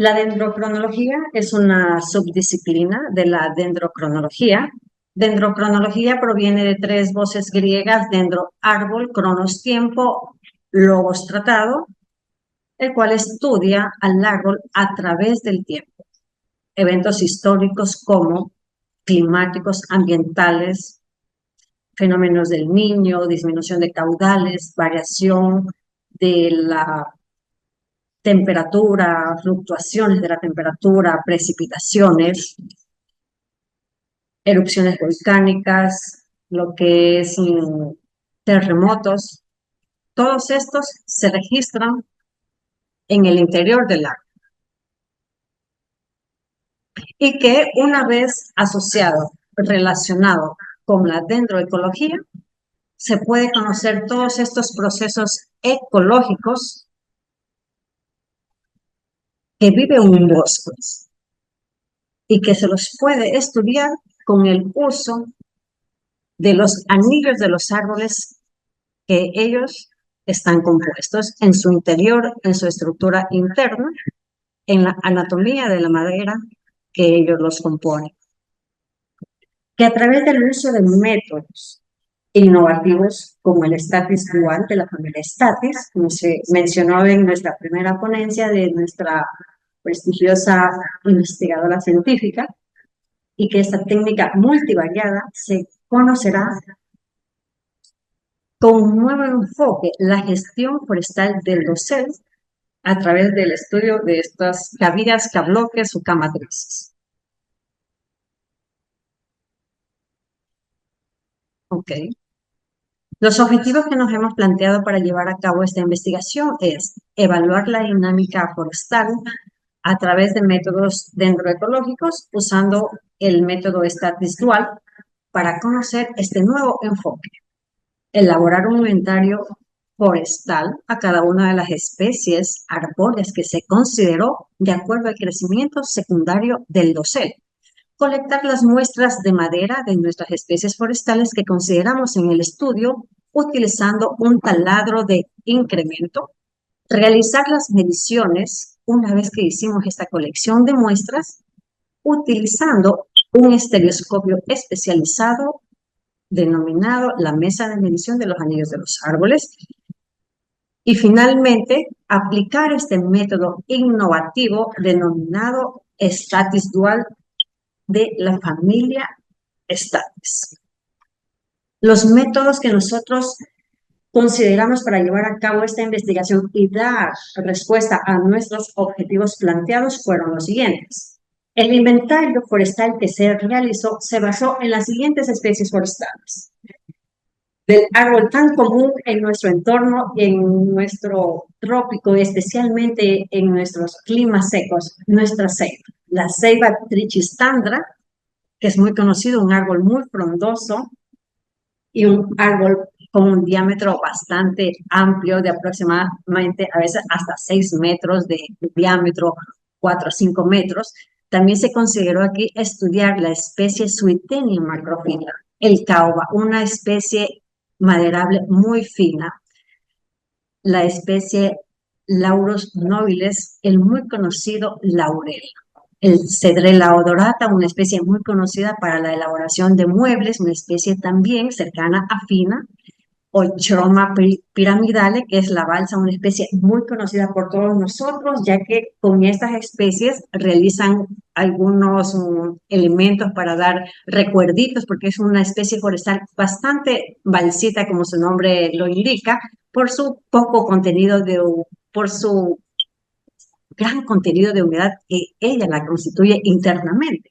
La dendrocronología es una subdisciplina de la dendrocronología. Dendrocronología proviene de tres voces griegas: dendro, árbol; cronos, tiempo; logos, tratado, el cual estudia al árbol a través del tiempo. Eventos históricos como climáticos, ambientales, fenómenos del Niño, disminución de caudales, variación de la temperatura, fluctuaciones de la temperatura, precipitaciones, erupciones volcánicas, lo que es terremotos. Todos estos se registran en el interior del lago y que una vez asociado, relacionado con la dendroecología, se puede conocer todos estos procesos ecológicos que vive un bosque y que se los puede estudiar con el uso de los anillos de los árboles que ellos están compuestos en su interior, en su estructura interna, en la anatomía de la madera que ellos los componen. Que a través del uso de métodos innovativos como el Statis dual de la familia Statis, como se mencionó en nuestra primera ponencia de nuestra prestigiosa investigadora científica, y que esta técnica multivariada se conocerá con un nuevo enfoque, la gestión forestal del dosel a través del estudio de estas cabidas, cabloques o camatrices. Ok. Los objetivos que nos hemos planteado para llevar a cabo esta investigación es evaluar la dinámica forestal a través de métodos dendroecológicos usando el método Statis dual para conocer este nuevo enfoque. Elaborar un inventario forestal a cada una de las especies arbóreas que se consideró de acuerdo al crecimiento secundario del dosel. Colectar las muestras de madera de nuestras especies forestales que consideramos en el estudio utilizando un taladro de incremento. Realizar las mediciones una vez que hicimos esta colección de muestras utilizando un estereoscopio especializado denominado la mesa de medición de los anillos de los árboles. Y finalmente, aplicar este método innovativo denominado Statis dual de la familia Statis. Los métodos que nosotros consideramos para llevar a cabo esta investigación y dar respuesta a nuestros objetivos planteados fueron los siguientes. El inventario forestal que se realizó se basó en las siguientes especies forestales: del árbol tan común en nuestro entorno, en nuestro trópico y especialmente en nuestros climas secos, nuestra ceiba, la ceiba trichistandra, que es muy conocido, un árbol muy frondoso y un árbol con un diámetro bastante amplio, de aproximadamente a veces hasta 6 metros de diámetro, 4 a 5 metros. También se consideró aquí estudiar la especie Swietenia macrophylla, el caoba, una especie maderable muy fina, la especie Laurus nobilis, el muy conocido laurel, el Cedrela odorata, una especie muy conocida para la elaboración de muebles, una especie también cercana a Fina, o Chroma pyramidale, que es la balsa, una especie muy conocida por todos nosotros, ya que con estas especies realizan algunos elementos para dar recuerditos, porque es una especie forestal bastante balsita, como su nombre lo indica, por su poco contenido por su gran contenido de humedad que ella la constituye internamente.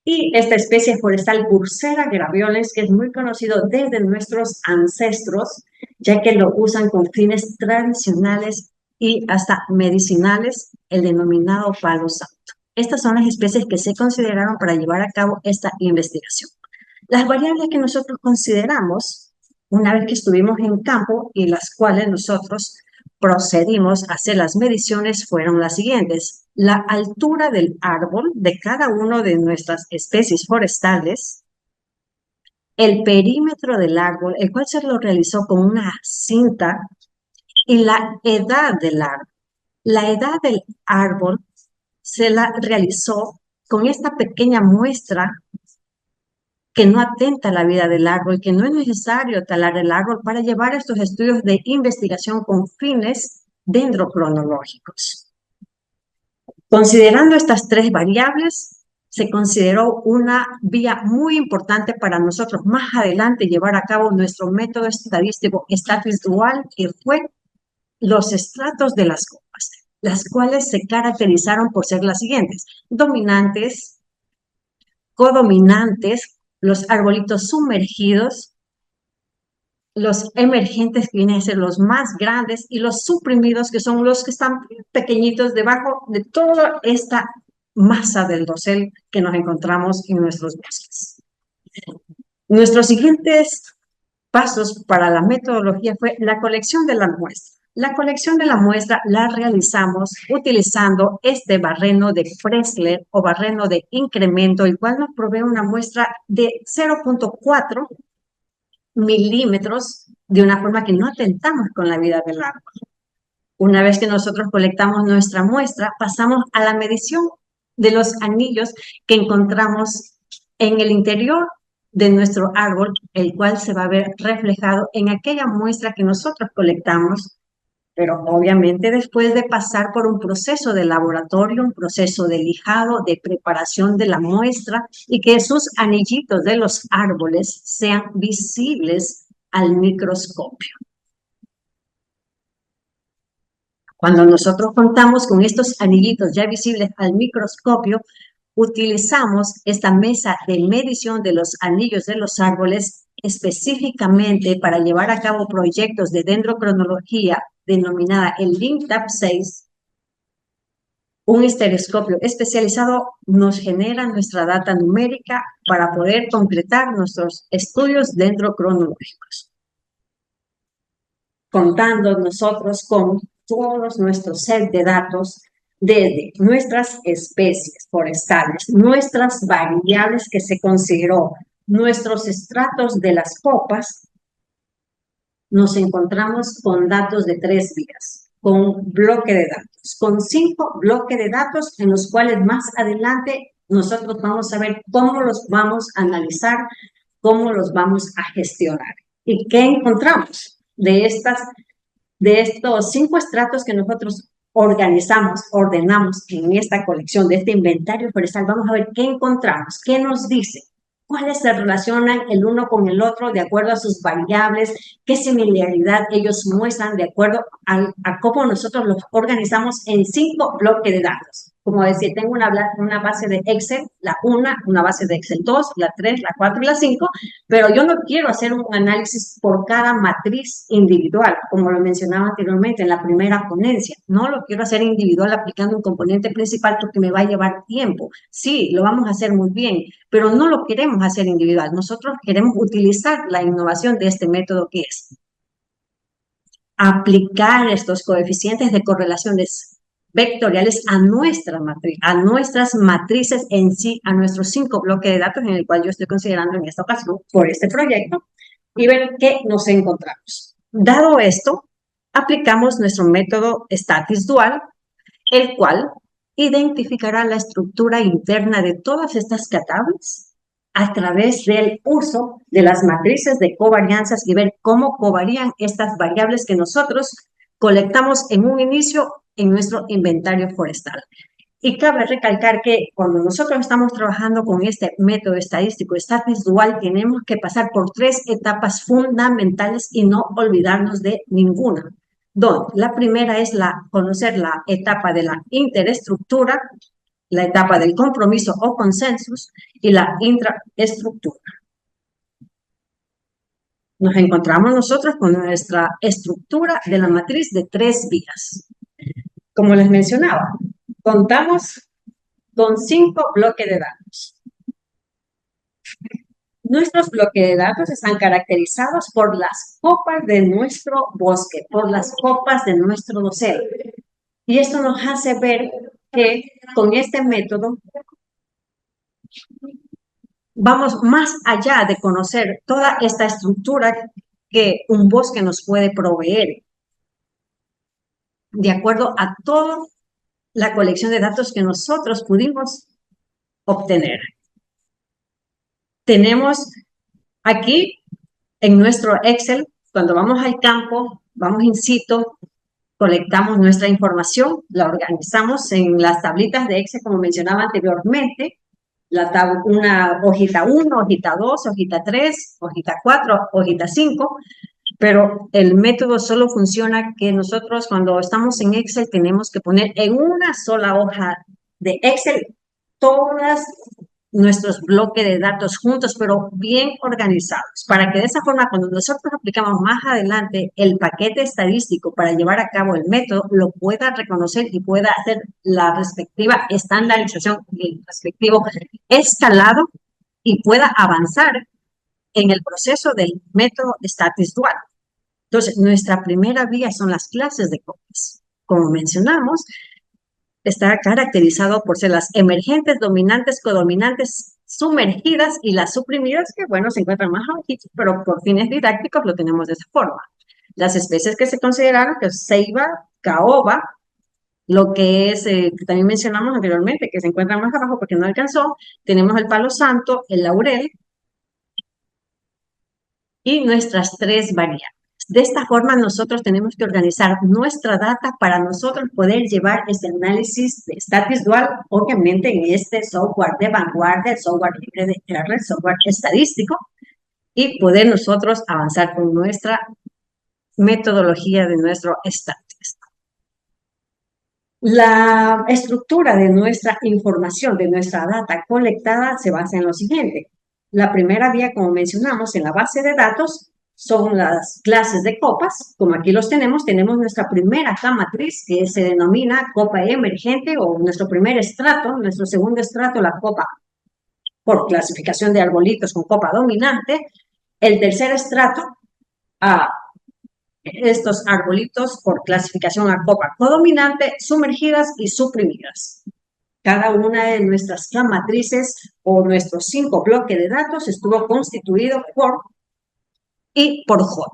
Y esta especie forestal Bursera gravioles, que es muy conocido desde nuestros ancestros, ya que lo usan con fines tradicionales y hasta medicinales, el denominado palo santo. Estas son las especies que se consideraron para llevar a cabo esta investigación. Las variables que nosotros consideramos una vez que estuvimos en campo y las cuales nosotros procedimos a hacer las mediciones fueron las siguientes: la altura del árbol de cada una de nuestras especies forestales, el perímetro del árbol, el cual se lo realizó con una cinta, y la edad del árbol. La edad del árbol se la realizó con esta pequeña muestra que no atenta a la vida del árbol, que no es necesario talar el árbol para llevar estos estudios de investigación con fines dendrocronológicos. Considerando estas tres variables, se consideró una vía muy importante para nosotros más adelante llevar a cabo nuestro método estadístico Statis Dual, que fue los estratos de las copas, las cuales se caracterizaron por ser las siguientes: dominantes, codominantes, los arbolitos sumergidos, los emergentes que vienen a ser los más grandes y los suprimidos que son los que están pequeñitos debajo de toda esta masa del dosel que nos encontramos en nuestros bosques. Nuestros siguientes pasos para la metodología fue la colección de la muestra. La colección de la muestra la realizamos utilizando este barreno de Pressler o barreno de incremento, el cual nos provee una muestra de 0.4 milímetros de una forma que no atentamos con la vida del árbol. Una vez que nosotros colectamos nuestra muestra, pasamos a la medición de los anillos que encontramos en el interior de nuestro árbol, el cual se va a ver reflejado en aquella muestra que nosotros colectamos, pero obviamente después de pasar por un proceso de laboratorio, un proceso de lijado, de preparación de la muestra y que sus anillitos de los árboles sean visibles al microscopio. Cuando nosotros contamos con estos anillitos ya visibles al microscopio, utilizamos esta mesa de medición de los anillos de los árboles específicamente para llevar a cabo proyectos de dendrocronología denominada el LINCTAP 6. Un estereoscopio especializado nos genera nuestra data numérica para poder concretar nuestros estudios dendrocronológicos, contando nosotros con todos nuestros set de datos desde nuestras especies forestales, nuestras variables que se consideró, nuestros estratos de las copas. Nos encontramos con datos de 3 vías, con bloque de datos, con 5 bloques de datos en los cuales más adelante nosotros vamos a ver cómo los vamos a analizar, cómo los vamos a gestionar. ¿Y qué encontramos de estos 5 estratos que nosotros organizamos, ordenamos en esta colección de este inventario forestal? Vamos a ver qué encontramos, qué nos dice, cuáles se relacionan el uno con el otro de acuerdo a sus variables, qué similaridad ellos muestran de acuerdo a cómo nosotros los organizamos en 5 bloques de datos. Como decir, tengo una base de Excel, una base de Excel 2, la 3, la 4 y la 5, pero yo no quiero hacer un análisis por cada matriz individual, como lo mencionaba anteriormente en la primera ponencia. No lo quiero hacer individual aplicando un componente principal porque me va a llevar tiempo. Sí, lo vamos a hacer muy bien, pero no lo queremos hacer individual. Nosotros queremos utilizar la innovación de este método, que es aplicar estos coeficientes de correlaciones vectoriales a nuestras matrices en sí, a nuestros 5 bloques de datos en el cual yo estoy considerando en esta ocasión por este proyecto, y ver qué nos encontramos. Dado esto, aplicamos nuestro método Statis Dual, el cual identificará la estructura interna de todas estas catablas a través del uso de las matrices de covarianzas y ver cómo covarían estas variables que nosotros colectamos en un inicio en nuestro inventario forestal. Y cabe recalcar que cuando nosotros estamos trabajando con este método estadístico Statis Dual, tenemos que pasar por 3 etapas fundamentales y no olvidarnos de ninguna. La primera es conocer la etapa de la interestructura, la etapa del compromiso o consensus y la intraestructura. Nos encontramos nosotros con nuestra estructura de la matriz de 3 vías. Como les mencionaba, contamos con 5 bloques de datos. Nuestros bloques de datos están caracterizados por las copas de nuestro bosque, por las copas de nuestro dosel. Y esto nos hace ver que con este método vamos más allá de conocer toda esta estructura que un bosque nos puede proveer, de acuerdo a todo la colección de datos que nosotros pudimos obtener. Tenemos aquí en nuestro Excel, cuando vamos al campo, vamos in situ, colectamos nuestra información, la organizamos en las tablitas de Excel, como mencionaba anteriormente, una hojita 1, hojita 2, hojita 3, hojita 4, hojita 5, pero el método solo funciona que nosotros cuando estamos en Excel tenemos que poner en una sola hoja de Excel todas nuestros bloques de datos juntos, pero bien organizados, para que de esa forma, cuando nosotros aplicamos más adelante el paquete estadístico para llevar a cabo el método, lo pueda reconocer y pueda hacer la respectiva estandarización, el respectivo escalado y pueda avanzar en el proceso del método statis dual. Entonces, nuestra primera vía son las clases de copias. Como mencionamos, está caracterizado por ser las emergentes, dominantes, codominantes, sumergidas y las suprimidas, que bueno, se encuentran más abajo, pero por fines didácticos lo tenemos de esa forma. Las especies que se consideraron, que es ceiba, caoba, lo que es, que también mencionamos anteriormente, que se encuentran más abajo porque no alcanzó, tenemos el palo santo, el laurel y nuestras tres variables. De esta forma, nosotros tenemos que organizar nuestra data para nosotros poder llevar este análisis de status dual, obviamente en este software de vanguardia, el software libre de R, el software estadístico, y poder nosotros avanzar con nuestra metodología de nuestro status. La estructura de nuestra información, de nuestra data colectada, se basa en lo siguiente. La primera vía, como mencionamos, en la base de datos, son las clases de copas, como aquí los tenemos nuestra primera K-matriz que se denomina copa emergente o nuestro primer estrato, nuestro segundo estrato, la copa por clasificación de arbolitos con copa dominante, el tercer estrato, estos arbolitos por clasificación a copa codominante, sumergidas y suprimidas. Cada una de nuestras K-matrices o nuestros 5 bloques de datos estuvo constituido por y por J.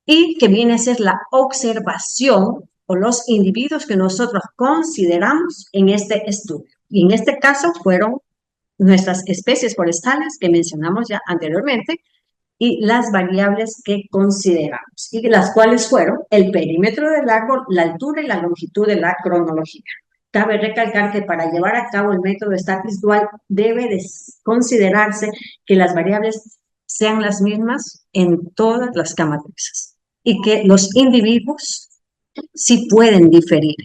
Y que viene a ser la observación o los individuos que nosotros consideramos en este estudio. Y en este caso fueron nuestras especies forestales que mencionamos ya anteriormente y las variables que consideramos, y las cuales fueron el perímetro del árbol, la altura y la longitud de la cronología. Cabe recalcar que para llevar a cabo el método statis dual debe de considerarse que las variables sean las mismas en todas las K-matrices y que los individuos sí pueden diferir,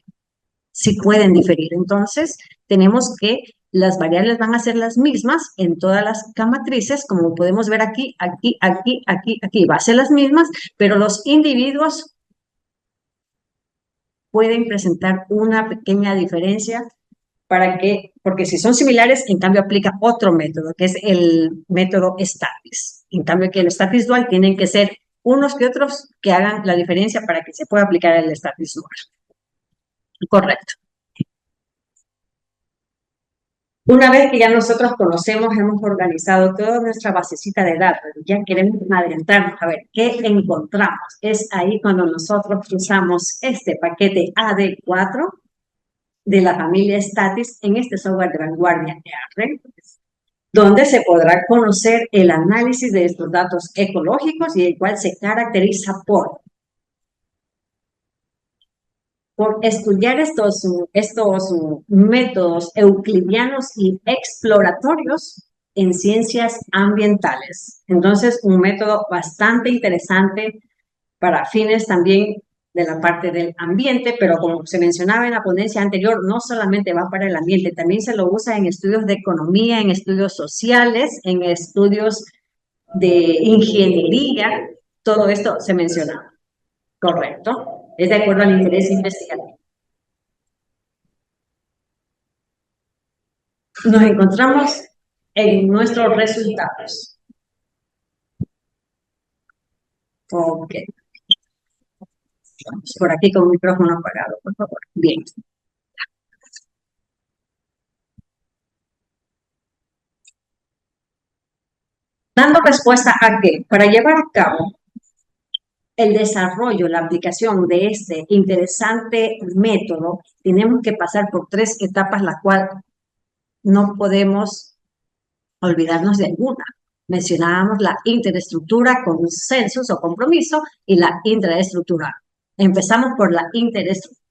sí pueden diferir. Entonces, tenemos que las variables van a ser las mismas en todas las K-matrices, como podemos ver aquí, aquí, aquí, aquí, aquí, va a ser las mismas, pero los individuos pueden presentar una pequeña diferencia porque si son similares, en cambio aplica otro método, que es el método statis. En cambio que el statis dual tienen que ser unos que otros que hagan la diferencia para que se pueda aplicar el statis dual. Correcto. Una vez que ya nosotros conocemos, hemos organizado toda nuestra basecita de datos, ya queremos adelantarnos a ver qué encontramos. Es ahí cuando nosotros usamos este paquete AD4 de la familia Statis en este software de vanguardia R, donde se podrá conocer el análisis de estos datos ecológicos y el cual se caracteriza por estudiar estos métodos euclidianos y exploratorios en ciencias ambientales. Entonces, un método bastante interesante para fines también de la parte del ambiente, pero como se mencionaba en la ponencia anterior, no solamente va para el ambiente, también se lo usa en estudios de economía, en estudios sociales, en estudios de ingeniería, todo esto se menciona. Correcto. Es de acuerdo al interés investigativo. Nos encontramos en nuestros resultados. Ok. Vamos por aquí con el micrófono apagado, por favor. Bien. Dando respuesta a que para llevar a cabo el desarrollo, la aplicación de este interesante método, tenemos que pasar por 3 etapas, la cual no podemos olvidarnos de alguna. Mencionábamos la interestructura, consensos o compromiso, y la intraestructura. Empezamos por la interestructura.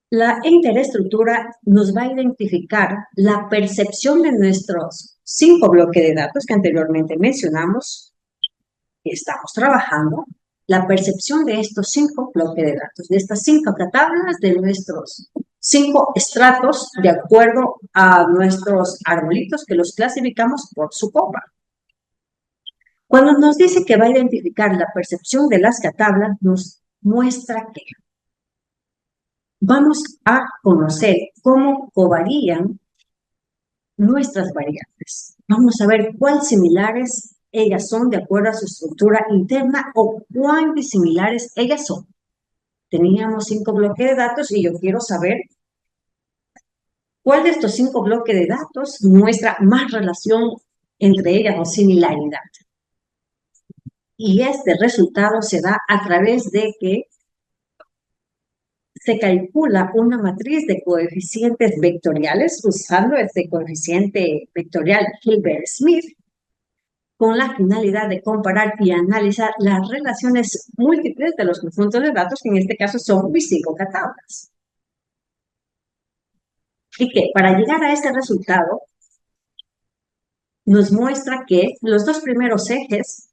La interestructura nos va a identificar la percepción de nuestros 5 bloques de datos que anteriormente mencionamos, que estamos trabajando, la percepción de estos 5 bloques de datos, de estas 5 tablas, de nuestros 5 estratos, de acuerdo a nuestros arbolitos que los clasificamos por su copa. Cuando nos dice que va a identificar la percepción de las tablas, nos muestra que vamos a conocer cómo covarían nuestras variables. Vamos a ver cuán similares ellas son de acuerdo a su estructura interna o cuán disimilares ellas son. Teníamos 5 bloques de datos y yo quiero saber cuál de estos 5 bloques de datos muestra más relación entre ellas o similaridad. Y este resultado se da a través de que se calcula una matriz de coeficientes vectoriales usando este coeficiente vectorial Hilbert-Smith con la finalidad de comparar y analizar las relaciones múltiples de los conjuntos de datos, que en este caso son mis 5 tablas. Y que para llegar a este resultado nos muestra que los 2 primeros ejes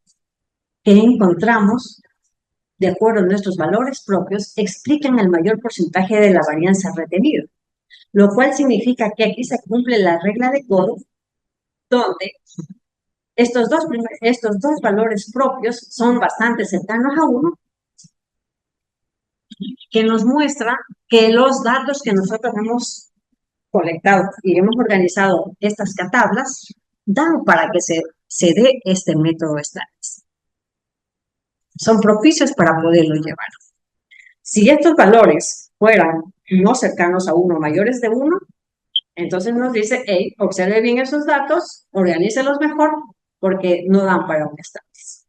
que encontramos de acuerdo a nuestros valores propios, explican el mayor porcentaje de la varianza retenida, lo cual significa que aquí se cumple la regla de Gödel, donde estos dos valores propios son bastante cercanos a 1, que nos muestra que los datos que nosotros hemos colectado y hemos organizado estas tablas dan para que se dé este método Stacks. Son propicios para poderlo llevar. Si estos valores fueran no cercanos a 1, mayores de 1, entonces nos dice, hey, observe bien esos datos, organícelos mejor, porque no dan para un Stacks.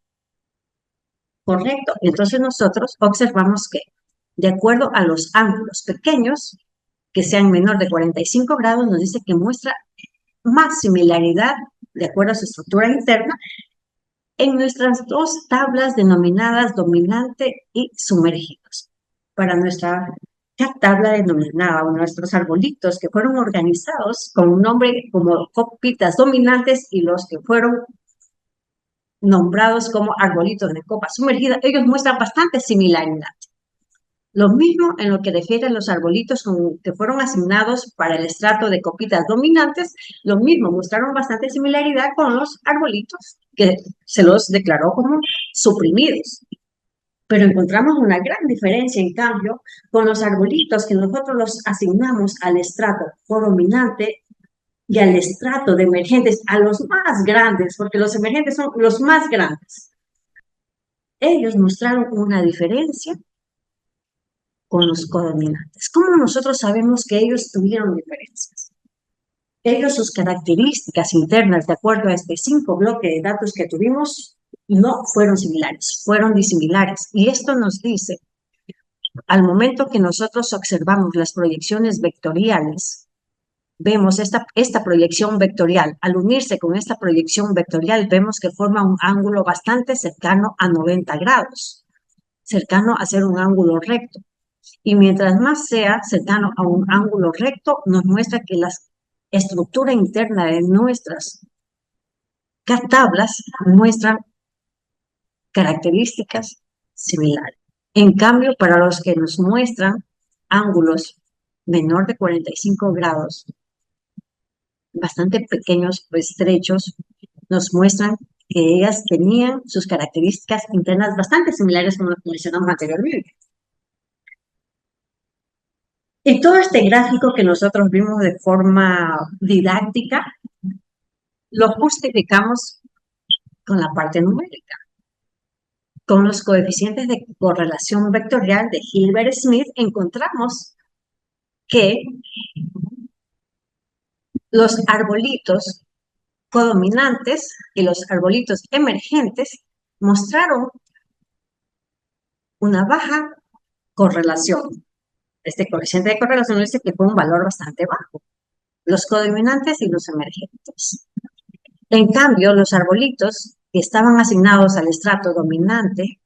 Correcto. Entonces nosotros observamos que, de acuerdo a los ángulos pequeños, que sean menor de 45 grados, nos dice que muestra más similaridad, de acuerdo a su estructura interna, en nuestras 2 tablas denominadas dominante y sumergidos. Para nuestra tabla denominada, o nuestros arbolitos que fueron organizados con un nombre como copitas dominantes y los que fueron nombrados como arbolitos de copa sumergida, ellos muestran bastante similaridad. Lo mismo en lo que refiere a los arbolitos que fueron asignados para el estrato de copitas dominantes, lo mismo, mostraron bastante similaridad con los arbolitos que se los declaró como suprimidos. Pero encontramos una gran diferencia, en cambio, con los arbolitos que nosotros los asignamos al estrato codominante y al estrato de emergentes, a los más grandes, porque los emergentes son los más grandes. Ellos mostraron una diferencia con los codominantes. ¿Cómo nosotros sabemos que ellos tuvieron diferencias? Ellos, sus características internas, de acuerdo a este 5 bloques de datos que tuvimos, no fueron similares, fueron disimilares. Y esto nos dice, al momento que nosotros observamos las proyecciones vectoriales, vemos esta proyección vectorial. Al unirse con esta proyección vectorial, vemos que forma un ángulo bastante cercano a 90 grados, cercano a ser un ángulo recto. Y mientras más sea cercano a un ángulo recto, nos muestra que la estructura interna de nuestras tablas muestran características similares. En cambio, para los que nos muestran ángulos menor de 45 grados, bastante pequeños o estrechos, nos muestran que ellas tenían sus características internas bastante similares como lo que mencionamos anteriormente. Y todo este gráfico que nosotros vimos de forma didáctica, lo justificamos con la parte numérica. Con los coeficientes de correlación vectorial de Hilbert-Smith encontramos que los arbolitos codominantes y los arbolitos emergentes mostraron una baja correlación. Este coeficiente de correlación nos dice que fue un valor bastante bajo. Los codominantes y los emergentes. En cambio, los arbolitos que estaban asignados al estrato dominante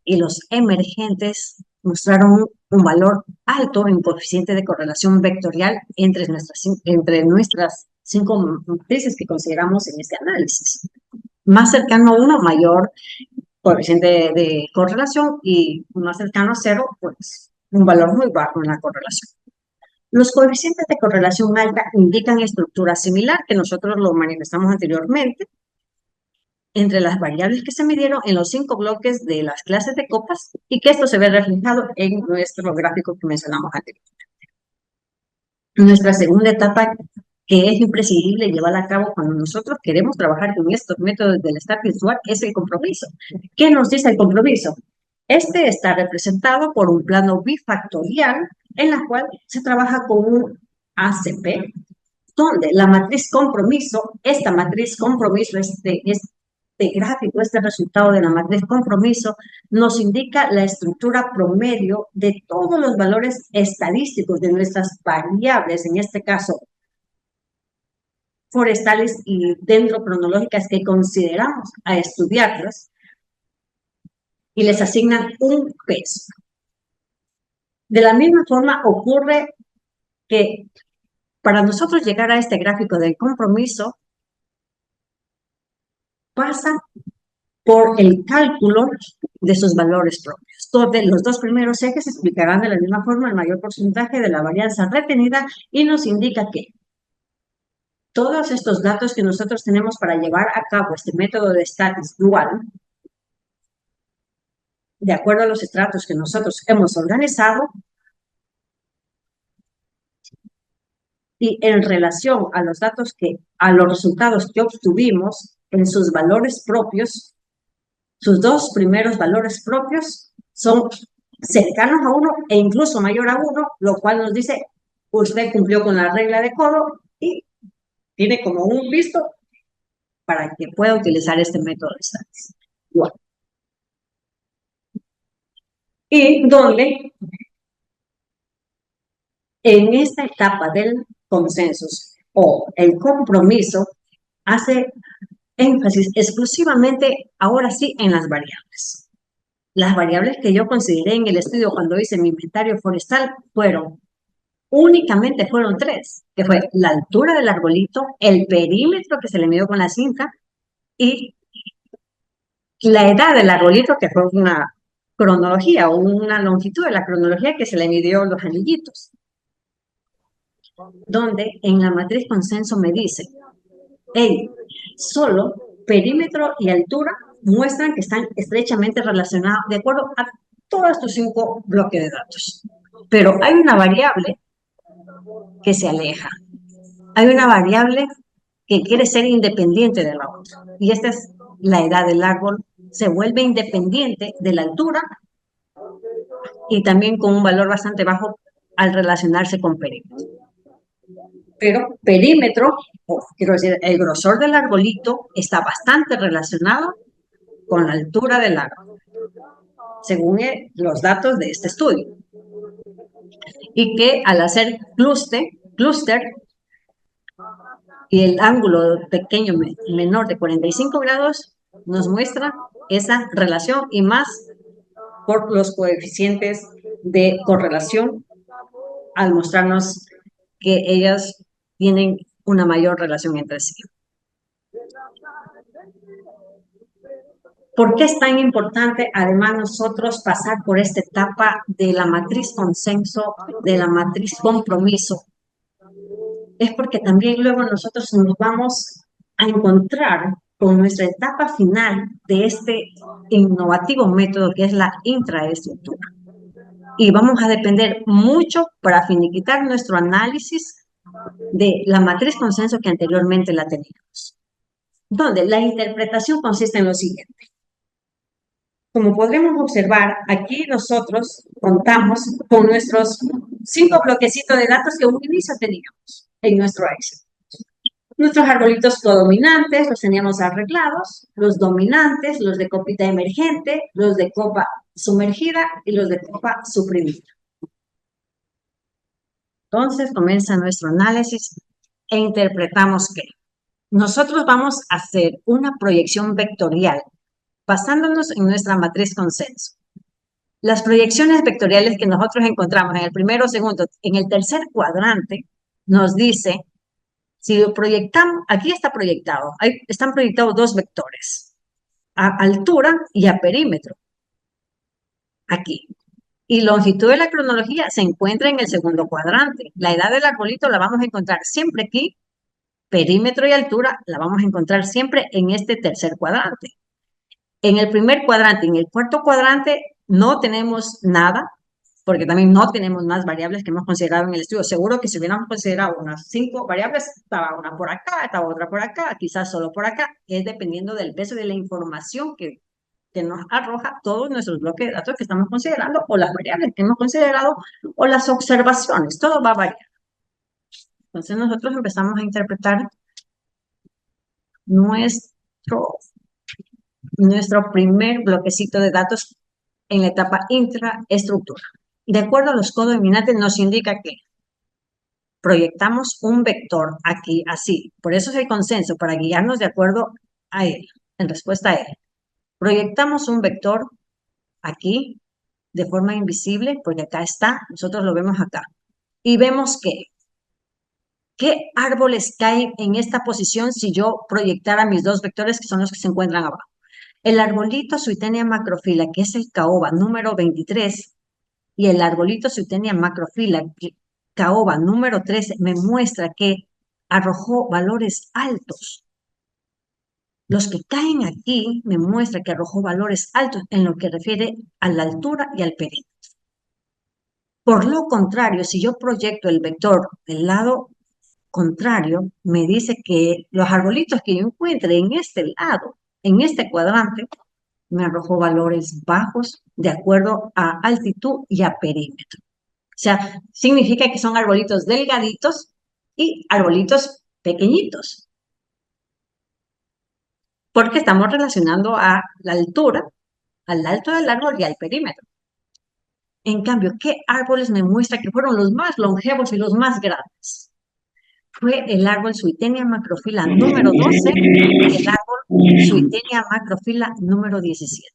y los emergentes mostraron un valor alto en coeficiente de correlación vectorial entre nuestras 5 matrices que consideramos en este análisis. Más cercano a 1, mayor coeficiente de correlación, y más cercano a 0, pues un valor muy bajo en la correlación. Los coeficientes de correlación alta indican estructura similar, que nosotros lo manifestamos anteriormente, entre las variables que se midieron en los 5 bloques de las clases de copas, y que esto se ve reflejado en nuestro gráfico que mencionamos anteriormente. Nuestra segunda etapa, que es imprescindible llevar a cabo cuando nosotros queremos trabajar con estos métodos del STAT visual, es el compromiso. ¿Qué nos dice el compromiso? Este está representado por un plano bifactorial en la cual se trabaja con un ACP, donde la matriz compromiso, esta matriz compromiso, este gráfico, este resultado de la matriz compromiso, nos indica la estructura promedio de todos los valores estadísticos de nuestras variables, en este caso forestales y dendrocronológicas, que consideramos a estudiarlas, y les asignan un peso. De la misma forma ocurre que para nosotros llegar a este gráfico del compromiso pasa por el cálculo de sus valores propios. Donde los 2 primeros ejes explicarán de la misma forma el mayor porcentaje de la varianza retenida, y nos indica que todos estos datos que nosotros tenemos para llevar a cabo este método de STATIS dual, de acuerdo a los estratos que nosotros hemos organizado, y en relación a los datos a los resultados que obtuvimos en sus valores propios, sus 2 primeros valores propios son cercanos a 1 e incluso mayor a 1, lo cual nos dice, usted cumplió con la regla de Codo y tiene como un visto para que pueda utilizar este método de STATIS. Bueno. Y donde en esta etapa del consenso o el compromiso hace énfasis exclusivamente, ahora sí, en las variables. Las variables que yo consideré en el estudio cuando hice mi inventario forestal únicamente fueron 3, que fue la altura del arbolito, el perímetro que se le midió con la cinta y la edad del arbolito, que fue una cronología o una longitud de la cronología que se le midió los anillitos. Donde en la matriz consenso me dice, hey, solo perímetro y altura muestran que están estrechamente relacionados de acuerdo a todos estos 5 bloques de datos. Pero hay una variable que se aleja. Hay una variable que quiere ser independiente de la otra. Y esta es la edad del árbol. Se vuelve independiente de la altura y también con un valor bastante bajo al relacionarse con perímetro. Pero perímetro, quiero decir, el grosor del arbolito está bastante relacionado con la altura del árbol, según los datos de este estudio. Y que al hacer clúster y el ángulo pequeño menor de 45 grados, nos muestra esa relación, y más por los coeficientes de correlación, al mostrarnos que ellas tienen una mayor relación entre sí. ¿Por qué es tan importante, además, nosotros pasar por esta etapa de la matriz consenso, de la matriz compromiso? Es porque también luego nosotros nos vamos a encontrar con nuestra etapa final de este innovativo método que es la intraestructura. Y vamos a depender mucho para finiquitar nuestro análisis de la matriz consenso que anteriormente la teníamos. Donde la interpretación consiste en lo siguiente. Como podremos observar, aquí nosotros contamos con nuestros 5 bloquecitos de datos que a un inicio teníamos en nuestro Excel. Nuestros arbolitos codominantes los teníamos arreglados, los dominantes, los de copita emergente, los de copa sumergida y los de copa suprimida. Entonces comienza nuestro análisis e interpretamos que nosotros vamos a hacer una proyección vectorial basándonos en nuestra matriz consenso. Las proyecciones vectoriales que nosotros encontramos en el primero, segundo, en el tercer cuadrante, nos dice, si lo proyectamos, aquí está proyectado, están proyectados dos vectores, a altura y a perímetro, aquí. Y longitud de la cronología se encuentra en el segundo cuadrante. La edad del arbolito la vamos a encontrar siempre aquí, perímetro y altura la vamos a encontrar siempre en este tercer cuadrante. En el primer cuadrante, en el cuarto cuadrante, no tenemos nada, porque también no tenemos más variables que hemos considerado en el estudio. Seguro que si hubiéramos considerado unas 5 variables, estaba una por acá, estaba otra por acá, quizás solo por acá. Es dependiendo del peso de la información que nos arroja todos nuestros bloques de datos que estamos considerando, o las variables que hemos considerado, o las observaciones. Todo va a variar. Entonces nosotros empezamos a interpretar nuestro primer bloquecito de datos en la etapa intraestructura. De acuerdo a los codominantes nos indica que proyectamos un vector aquí, así. Por eso es el consenso, para guiarnos de acuerdo a él, en respuesta a él. Proyectamos un vector aquí, de forma invisible, porque acá está, nosotros lo vemos acá. Y vemos que, ¿qué árboles caen en esta posición si yo proyectara mis dos vectores, que son los que se encuentran abajo? El arbolito Suitenia macrofila, que es el caoba número 23, y el arbolito Suitenia macrofila, caoba número 13, me muestra que arrojó valores altos. Los que caen aquí me muestra que arrojó valores altos en lo que refiere a la altura y al perímetro. Por lo contrario, si yo proyecto el vector del lado contrario, me dice que los arbolitos que yo encuentre en este lado, en este cuadrante, me arrojó valores bajos de acuerdo a altitud y a perímetro. O sea, significa que son arbolitos delgaditos y arbolitos pequeñitos. Porque estamos relacionando a la altura, al alto del árbol y al perímetro. En cambio, ¿qué árboles me muestra que fueron los más longevos y los más grandes? Fue el árbol Suitenia macrofila número 12 y el árbol Suitenia macrofila número 17.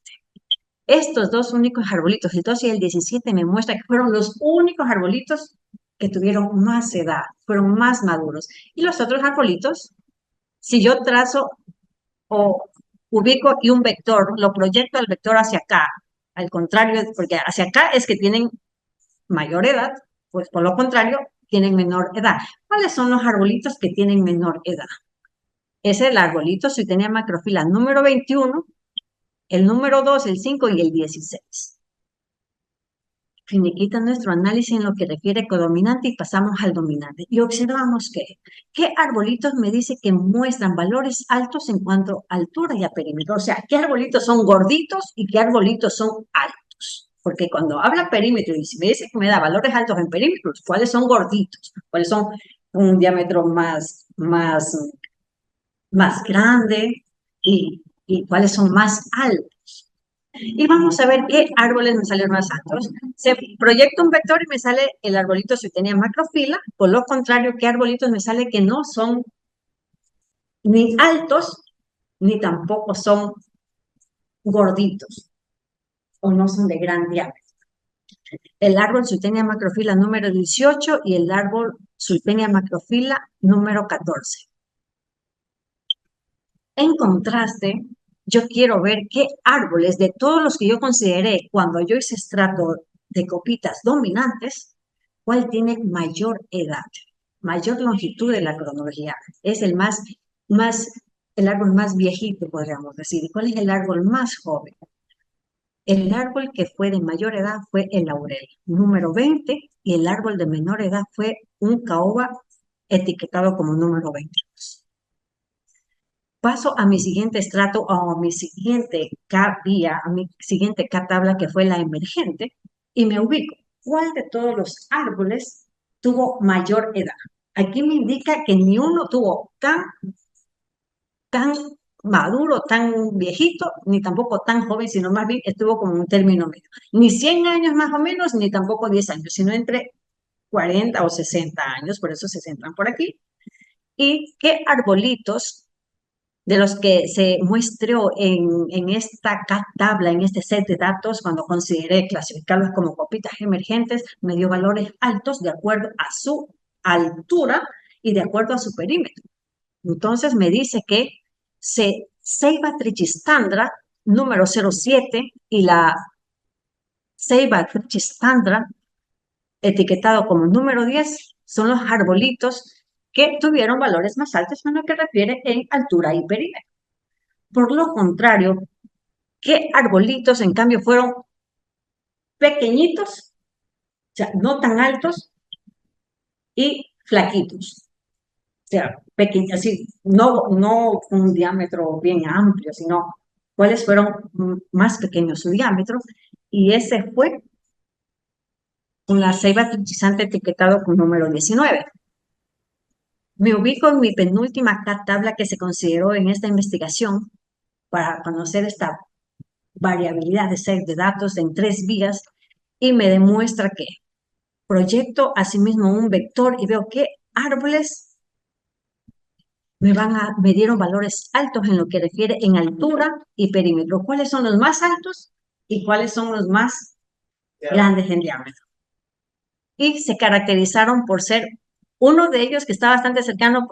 Estos dos únicos arbolitos, el 12 y el 17, me muestra que fueron los únicos arbolitos que tuvieron más edad, fueron más maduros. Y los otros arbolitos, si yo trazo o ubico y un vector, lo proyecto al vector hacia acá, al contrario, porque hacia acá es que tienen mayor edad, pues por lo contrario, tienen menor edad. ¿Cuáles son los arbolitos que tienen menor edad? Es el arbolito Suitenia macrofila número 21, el número 2, el 5 y el 16. Finiquita nuestro análisis en lo que refiere a codominante y pasamos al dominante. Y observamos que, ¿qué arbolitos me dice que muestran valores altos en cuanto a altura y a perímetro? O sea, ¿qué arbolitos son gorditos y qué arbolitos son altos? Porque cuando habla perímetro y si me dice que me da valores altos en perímetros, ¿cuáles son gorditos? ¿Cuáles son un diámetro más grande? ¿Y cuáles son más altos? Y vamos a ver qué árboles me salen más altos. Se proyecta un vector y me sale el arbolito Suitenia macrofila. Por lo contrario, ¿qué arbolitos me sale que no son ni altos, ni tampoco son gorditos, o no son de gran diámetro? El árbol Suitenia macrofila número 18 y el árbol Suitenia macrofila número 14. En contraste, yo quiero ver qué árboles de todos los que yo consideré cuando yo hice estrato de copitas dominantes, cuál tiene mayor edad, mayor longitud de la cronología. Es el árbol más viejito, podríamos decir. ¿Y cuál es el árbol más joven? El árbol que fue de mayor edad fue el laurel, número 20, y el árbol de menor edad fue un caoba etiquetado como número 22. Paso a mi siguiente estrato, o a mi siguiente K-vía, a mi siguiente K-tabla, que fue la emergente, y me ubico. ¿Cuál de todos los árboles tuvo mayor edad? aquí me indica que ni uno tuvo tan maduro, tan viejito, ni tampoco tan joven, sino más bien estuvo como un término medio. Ni 100 años más o menos, ni tampoco 10 años, sino entre 40 o 60 años, por eso se centran por aquí. Y qué arbolitos de los que se muestreó en esta tabla, en este set de datos, cuando consideré clasificarlos como copitas emergentes, me dio valores altos de acuerdo a su altura y de acuerdo a su perímetro. Entonces me dice que Ceiba trichistandra, número 07, y la Ceiba trichistandra, etiquetado como número 10, son los arbolitos que tuvieron valores más altos en lo que refiere en altura y perímetro. Por lo contrario, ¿qué arbolitos en cambio fueron pequeñitos, o sea, no tan altos y flaquitos? O sea, pequeños, así, no con un diámetro bien amplio, sino cuáles fueron más pequeños su diámetro. Y ese fue con la ceiba trichizante etiquetado con número 19. Me ubico en mi penúltima tabla que se consideró en esta investigación para conocer esta variabilidad de set de datos en 3 vías y me demuestra que proyecto asimismo un vector y veo qué árboles me dieron valores altos en lo que refiere en altura y perímetro. ¿Cuáles son los más altos y cuáles son los más grandes en diámetro? Y se caracterizaron por ser uno de ellos que está bastante cercano,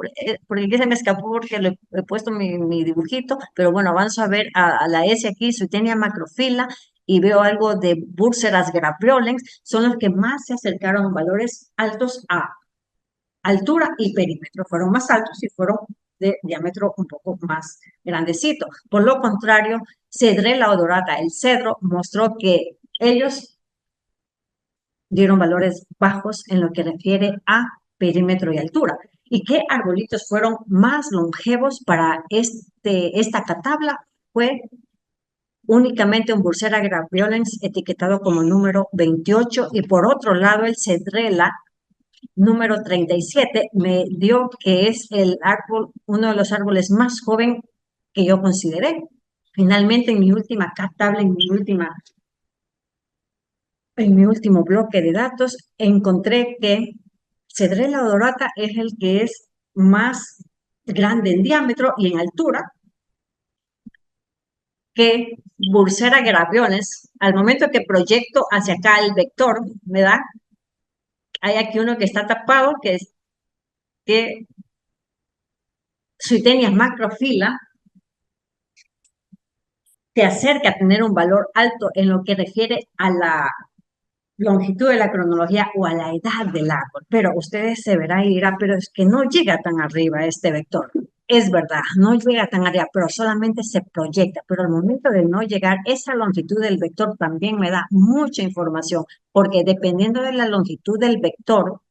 porque se me escapó porque le he puesto mi dibujito, pero bueno, avanzo a ver a la S aquí, Suetenia macrofila, y veo algo de Burseras grapeolens, son los que más se acercaron a valores altos a altura y perímetro. Fueron más altos y fueron de diámetro un poco más grandecito. Por lo contrario, Cedrela odorata, el cedro, mostró que ellos dieron valores bajos en lo que refiere a perímetro y altura. ¿Y qué arbolitos fueron más longevos para esta catabla? Fue únicamente un Bursera grapeolens etiquetado como número 28 y por otro lado el Cedrela número 37 me dio que es el árbol, uno de los árboles más joven que yo consideré. Finalmente, en mi última tabla, en mi último bloque de datos, encontré que Cedrela odorata es el que es más grande en diámetro y en altura que Bursera graveolens. Al momento que proyecto hacia acá el vector, me da, hay aquí uno que está tapado, que es que Suetenia macrofila se acerca a tener un valor alto en lo que refiere a la longitud de la cronología o a la edad del árbol. Pero ustedes se verán y dirán, pero es que no llega tan arriba este vector. Es verdad, no llega tan arriba, pero solamente se proyecta. Pero al momento de no llegar, esa longitud del vector también me da mucha información, porque dependiendo de la longitud del vector,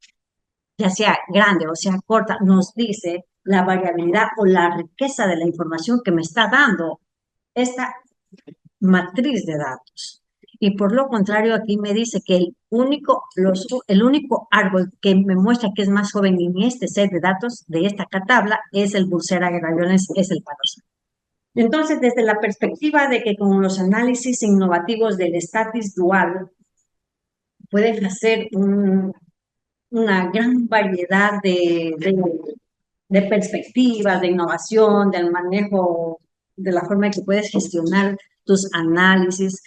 ya sea grande o sea corta, nos dice la variabilidad o la riqueza de la información que me está dando esta matriz de datos. Y por lo contrario, aquí me dice que el único árbol que me muestra que es más joven en este set de datos de esta tabla es el Bursera graveolens, es el Panos. Entonces, desde la perspectiva de que con los análisis innovativos del status dual pueden hacer una gran variedad de perspectivas, de innovación, del manejo, de la forma en que puedes gestionar tus análisis.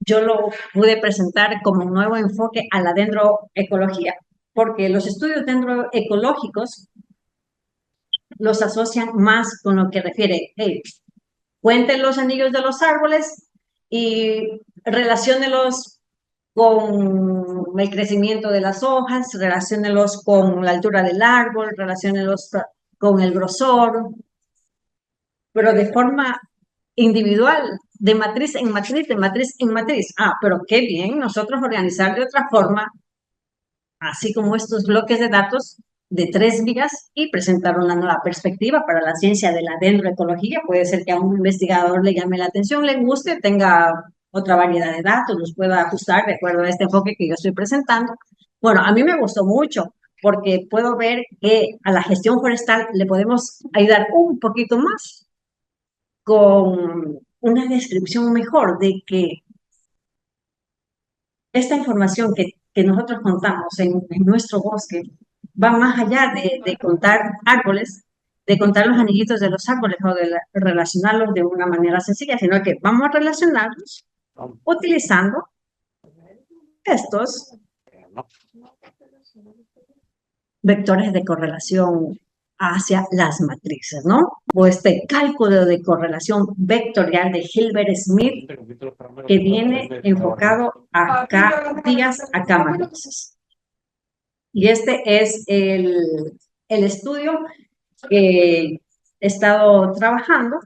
Yo lo pude presentar como un nuevo enfoque a la dendroecología, porque los estudios dendroecológicos los asocian más con lo que refiere, hey, cuenten los anillos de los árboles y relaciónelos con el crecimiento de las hojas, relaciónelos con la altura del árbol, relaciónelos con el grosor, pero de forma individual, de matriz en matriz, de matriz en matriz. Ah, pero qué bien nosotros organizar de otra forma, así como estos bloques de datos de 3 vías y presentar una nueva perspectiva para la ciencia de la dendroecología. Puede ser que a un investigador le llame la atención, le guste, tenga otra variedad de datos, los pueda ajustar de acuerdo a este enfoque que yo estoy presentando. Bueno, a mí me gustó mucho porque puedo ver que a la gestión forestal le podemos ayudar un poquito más con una descripción mejor de que esta información que nosotros contamos en nuestro bosque va más allá de contar árboles, de contar los anillitos de los árboles o de relacionarlos de una manera sencilla, sino que vamos a relacionarlos utilizando estos vectores de correlación hacia las matrices, ¿no? O este cálculo de correlación vectorial de Hilbert-Smith que viene enfocado a K días, a K matrices. Y este es el estudio que he estado trabajando